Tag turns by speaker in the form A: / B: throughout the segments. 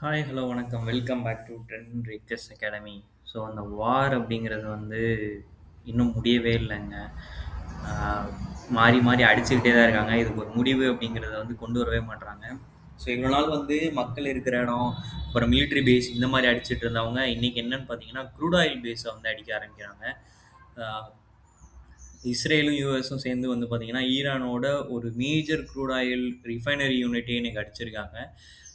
A: Hi, hello, வணக்கம். Welcome back to trend rackers academy. So, அந்த war அப்படிங்கிறது வந்து இன்னும் முடியவே இல்லைங்க. ஆ, மாறி மாறி அடிச்சுக்கிட்டே தான் இருக்காங்க. இதுக்கு ஒரு முடிவு அப்படிங்கிறத வந்து கொண்டு வரவே மாட்றாங்க. ஸோ, இவ்வளோ நாள் வந்து மக்கள் இருக்கிற இடம், அப்புறம் மிலிட்ரி பேஸ் இந்த மாதிரி அடிச்சிட்டு இருந்தவங்க, இன்னைக்கு என்னன்னு பார்த்தீங்கன்னா, க்ரூட் ஆயில் பேஸை வந்து அடிக்க ஆரம்பிக்கிறாங்க. ஆ, இஸ்ரேலும் யூஎஸும் சேர்ந்து வந்து பார்த்தீங்கன்னா, ஈரானோட ஒரு மேஜர் க்ரூட் ஆயில் ரிஃபைனரி யூனிட்டே இன்னைக்கு அடிச்சிருக்காங்க.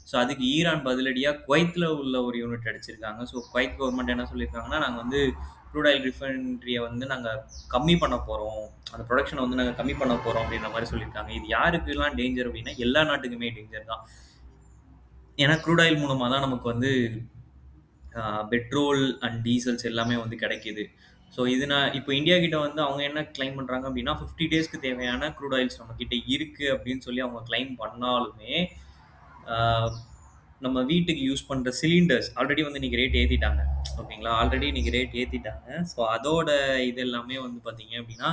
A: ஸோ, அதுக்கு ஈரான் பதிலடியா குவைத்ல உள்ள ஒரு யூனிட் அடிச்சிருக்காங்க. ஸோ, குவைத் கவர்மெண்ட் என்ன சொல்லியிருக்காங்கன்னா, நாங்க வந்து க்ரூட் ஆயில் ரிஃபைனரிய வந்து நாங்க கம்மி பண்ண போறோம். அந்த புரொடக்ஷன வந்து நாங்க கம்மி பண்ண போறோம் அப்படின்ற மாரி சொல்லியிருக்காங்க. இது யாருக்கெல்லாம் டேஞ்சர் அப்படின்னா, எல்லா நாட்டுக்குமே டேஞ்சர் தான். ஏன்னா க்ரூட் ஆயில் மூலமா தான் நமக்கு வந்து பெட்ரோல் அண்ட் டீசல்ஸ் எல்லாமே வந்து கிடைக்குது. ஸோ இது நான் இப்போ இந்தியா கிட்ட வந்து அவங்க என்ன கிளைம் பண்றாங்க அப்படின்னா, 50 டேஸ்க்கு தேவையான க்ரூட் ஆயில்ஸ் நம்ம கிட்ட இருக்கு அப்படின்னு சொல்லி அவங்க கிளைம் பண்ணாலுமே, ஆ நம்ம வீட்டுக்கு யூஸ் பண்ற சிலிண்டர்ஸ் ஆல்ரெடி வந்து இன்னைக்கு ரேட் ஏத்திட்டாங்க. ஓகேங்களா? ஆல்ரெடி இன்னைக்கு ரேட் ஏத்திட்டாங்க. ஸோ அதோட இது எல்லாமே வந்து பார்த்தீங்க அப்படின்னா,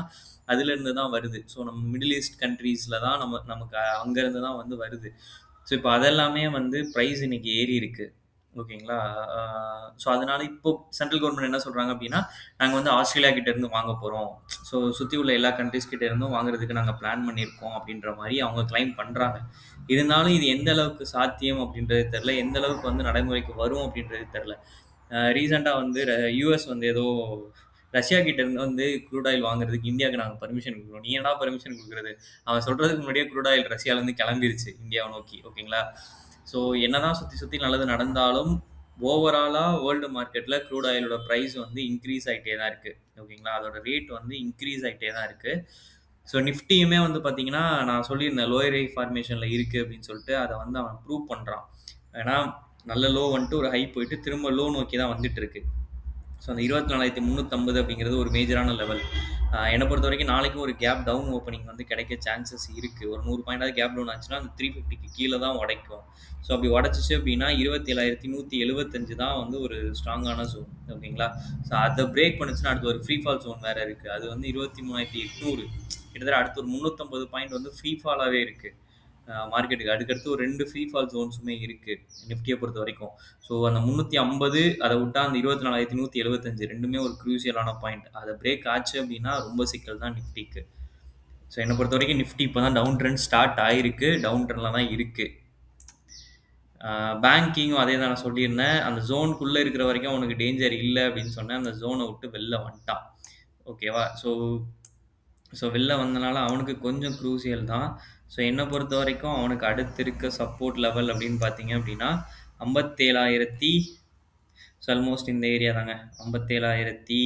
A: அதிலிருந்து தான் வருது. ஸோ நம்ம மிடில் ஈஸ்ட் கண்ட்ரீஸ்ல தான் நமக்கு அங்கருந்து தான் வந்து வருது. ஸோ இப்ப அதெல்லாமே வந்து பிரைஸ் இன்னைக்கு ஏறி இருக்கு. ஓகேங்களா? ஆ ஸோ அதனால இப்போ சென்ட்ரல் கவர்ன்மெண்ட் என்ன சொல்றாங்க அப்டின்னா, நாங்க வந்து ஆஸ்திரேலியா கிட்ட இருந்து வாங்க போறோம். ஸோ சுத்தி உள்ள எல்லா கண்ட்ரீஸ் கிட்ட இருந்தும் வாங்குறதுக்கு நாங்க பிளான் பண்ணியிருக்கோம் அப்டின்ற மாரி அவங்க கிளைம் பண்றாங்க. இருந்தாலும் இது எந்த அளவுக்கு சாத்தியம் அப்டின்றது தெரியல. எந்த அளவுக்கு வந்து நடைமுறைக்கு வரும் அப்டின்றது தெரியல. ரீசென்ட்டா வந்து யுஎஸ் வந்து ஏதோ ரஷ்யா கிட்ட இருந்து வந்து க்ரூட் ஆயில் வாங்குறதுக்கு இந்தியாவுக்கு நாங்க பெர்மிஷன் குடுக்குறோம். நீ என்னடா பெர்மிஷன் குடுக்குறது? அவன் சொல்றதுக்கு முன்னாடியே க்ரூட் ஆயில் ரஷ்யாலருந்து கிளம்பிருச்சு இந்தியாவ நோக்கி. ஓகேங்களா? ஸோ என்னதான் சுத்தி சுத்தி நல்லது நடந்தாலும், ஓவராலா வேர்ல்டு மார்க்கெட்ல க்ரூட் ஆயிலோட பிரைஸ் வந்து இன்கிரீஸ் ஆயிட்டே தான் இருக்கு. ஓகேங்களா? அதோட ரேட் வந்து இன்கிரீஸ் ஆயிட்டே தான் இருக்கு. ஸோ நிஃப்டியுமே வந்து பார்த்தீங்கன்னா, நான் சொல்லியிருந்தேன் லோயர் ஹை ஃபார்மேஷன்ல இருக்கு அப்படின்னு சொல்லிட்டு, அத வந்து அவன் ப்ரூவ் பண்றான். ஏன்னா, நல்ல லோ வந்துட்டு ஒரு ஹை போயிட்டு திரும்ப லோ நோக்கி தான் வந்துட்டு இருக்கு. ஸோ அந்த 24,350 அப்படிங்கிறது ஒரு மேஜரான லெவல். என்ன பொறுத்தவரைக்கும் நாளைக்கும் ஒரு கேப் டவுன் ஓப்பனிங் வந்து கிடைக்க சான்சஸ் இருக்கு. ஒரு 100 பாயிண்டாவது கேப் டவுன் ஆச்சுன்னா, அந்த 350க்கு கீழ தான் உடைக்கும். ஸோ அப்படி உடைச்சுச்சு அப்படின்னா, 27,175 தான் வந்து ஒரு ஸ்ட்ராங்கான ஜோன். ஓகேங்களா? ஸோ அத பிரேக் பண்ணுச்சுன்னா, அடுத்து ஒரு ஃப்ரீ ஃபால் ஜோன் வேற இருக்கு. அது வந்து 23,800 கிட்டத்தட்ட அடுத்து ஒரு 350 பாயிண்ட் வந்து ஃப்ரீ ஃபாலாவே இருக்கு. மார்க்கெட்டுக்கு அதுக்கடுத்து ஒரு 2 ஃப்ரீ ஃபால் ஜோன்ஸுமே இருக்கு. நிஃப்டிய பொறுத்தவரைக்கும். ஸோ அந்த 350 அத விட்டா அந்த 24,175 2மே ஒரு க்ரூசியலான பாயிண்ட். அத பிரேக் ஆச்சு அப்டின்னா ரொம்ப சிக்கல் தான் நிஃப்டிக்கு. ஸோ என்ன பொறுத்தவரைக்கும் நிஃப்டி இப்ப தான் டவுன் ட்ரெண்ட் ஸ்டார்ட் ஆயிருக்கு. டவுன் ட்ரெண்ட்ல தான் இருக்கு. பேங்கிங்கும் அதே தான் நான் சொல்லியிருந்தேன். அந்த ஜோனுக்குள்ள இருக்கிற வரைக்கும் அவனுக்கு டேஞ்சர் இல்ல அப்டின்னு சொன்னேன். அந்த ஜோன விட்டு வெளில வந்துட்டான். ஓகேவா? ஸோ வெளில வந்தனால அவனுக்கு கொஞ்சம் க்ரூசியல் தான். ஸோ என்ன பொறுத்தவரைக்கும் அவனுக்கு அடுத்து இருக்க சப்போர்ட் லெவல் அப்படின்னு பார்த்தீங்க அப்படின்னா, 57,000 ஸோ ஆல்மோஸ்ட் இந்த ஏரியா தாங்க. 57,000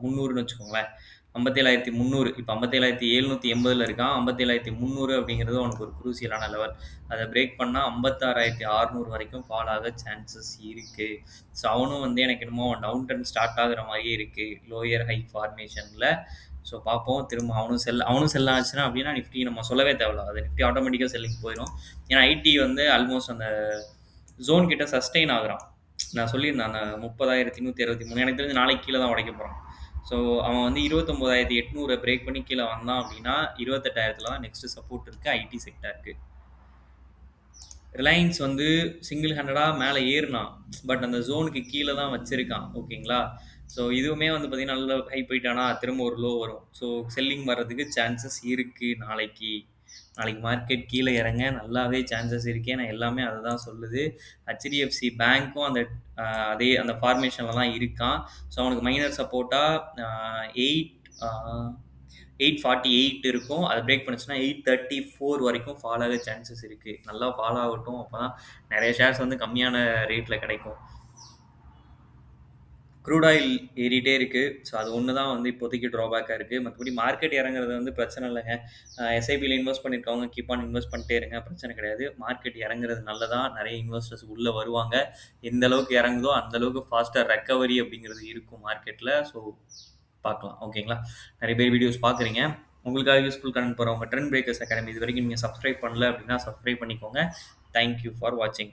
A: 300ன்னு வச்சுக்கோங்களேன். 57,300 இப்ப 57,780ல இருக்கான். 57,300 அப்படிங்கிறது அவனுக்கு ஒரு குரூசியலான லெவல். அத பிரேக் பண்ணா 56,600 வரைக்கும் ஃபால் ஆக சான்சஸ் இருக்கு. ஸோ அவனும் வந்து எனக்கு என்னமோ டவுன் ட்ரெண்ட் ஸ்டார்ட் ஆகுற மாரியே இருக்கு. Lower high ஃபார்மேஷன்ல. ஸோ பார்ப்போம். திரும்ப அவனும் செல் ஆச்சுன்னா அப்படின்னா நிஃப்டி நம்ம சொல்லவே தேவையில்ல. அது நிஃப்டி ஆட்டோமேட்டிக்கா செல்லிங் போயிரும். ஏன்னா ஐடி வந்து ஆல்மோஸ்ட் அந்த ஜோன் கிட்ட சஸ்டெயின் ஆகுறான். நான் சொல்லியிருந்தேன் அந்த 30,163 எனக்கு தெரிஞ்சு நாளைக்கு கீழ தான் உடைக்க போறான். ஸோ அவன் வந்து 29,800 பிரேக் பண்ணி கீழ வந்தான் அப்படின்னா, 28,000ல தான் நெக்ஸ்ட் சப்போர்ட் இருக்கு ஐடி செக்டாருக்கு. ரிலையன்ஸ் வந்து சிங்கிள் ஹேண்டடா மேல ஏறுனான். பட் அந்த ஜோனுக்கு கீழ தான் வச்சிருக்கான். ஓகேங்களா? ஸோ இதுவுமே வந்து பார்த்தீங்கன்னா, நல்ல ஹை போயிட்டானா, திரும்ப ஒரு லோ வரும். ஸோ செல்லிங் வர்றதுக்கு சான்சஸ் இருக்கு நாளைக்கு. நாளைக்கு மார்க்கெட் கீழ இறங்க நல்லாவே சான்சஸ் இருக்கு. ஏன்னா எல்லாமே அததான் சொல்லுது. ஹெச்டிஎஃப்சி பேங்க்கும் அந்த அதே அந்த ஃபார்மேஷன்ல தான் இருக்கான். ஸோ அவனுக்கு மைனர் சப்போர்ட்டா 8 848 இருக்கும். அத பிரேக் பண்ணுச்சுன்னா 834 வரைக்கும் ஃபால் ஆக சான்சஸ் இருக்கு. நல்லா ஃபால் ஆகட்டும். அப்பதான் நெறைய ஷேர்ஸ் வந்து கம்மியான ரேட்ல கிடைக்கும். க்ரூட் ஆயில் ஏறிட்டே இருக்கு. ஸோ அது ஒண்ணு தான் வந்து இப்போதைக்கு ட்ராபேக்கா இருக்கு. மத்தபடி மார்க்கெட் இறங்குறது வந்து பிரச்சனை இல்லங்க. எஸ்ஐபில இன்வெஸ்ட் பண்ணியிருக்கவங்க கீப் ஆன் இன்வெஸ்ட் பண்ணிட்டே இருங்க. பிரச்சனை கிடையாது. மார்க்கெட் இறங்குறது நல்லதான். நெறைய இன்வெஸ்டர்ஸ் உள்ள வருவாங்க. எந்த அளவுக்கு இறங்குதோ, அந்த அளவுக்கு ஃபாஸ்ட்டா ரெக்கவரி அப்படிங்கிறது இருக்கும் மார்க்கெட்ல. ஸோ பார்க்கலாம். ஓகேங்களா? நெறைய பேர் வீடியோஸ் பார்க்குறீங்க. உங்களுக்காக யூஸ்ஃபுல் கன்டென்ட் போடுறவங்க ட்ரெண்ட் பிரேக்கர்ஸ் அகாடமி இதுவரைக்கும் நீங்க சப்ஸ்கிரைப் பண்ணல அப்படின்னா, சப்ஸ்கிரைப் பண்ணிக்கோங்க. தேங்க் யூ ஃபார் வாட்சிங்.